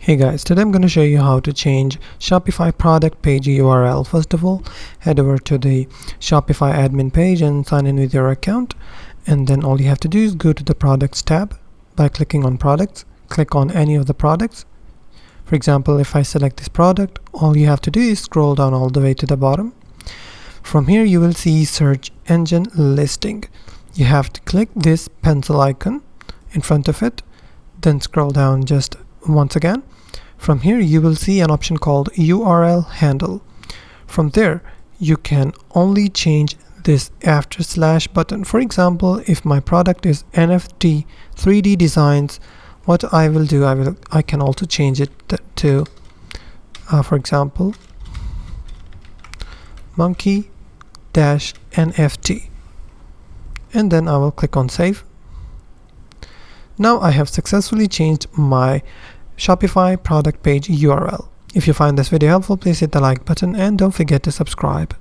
Hey guys, today I'm going to show you how to change Shopify product page URL. First of all, head over to the Shopify admin page and sign in with your account. And then all you have to do is go to the products tab by clicking on products. Click on any of the products. For example, if I select this product, all you have to do is scroll down all the way to the bottom. From here, you will see search engine listing. You have to click this pencil icon in front of it, then scroll down just once again. From here you will see an option called URL handle. From there you can only change this after slash button. For example, if my product is NFT 3D designs, what I will do, I can also change it to for example monkey dash NFT, and then I will click on save. Now I have successfully changed my Shopify product page URL. If you find this video helpful, please hit the like button and don't forget to subscribe.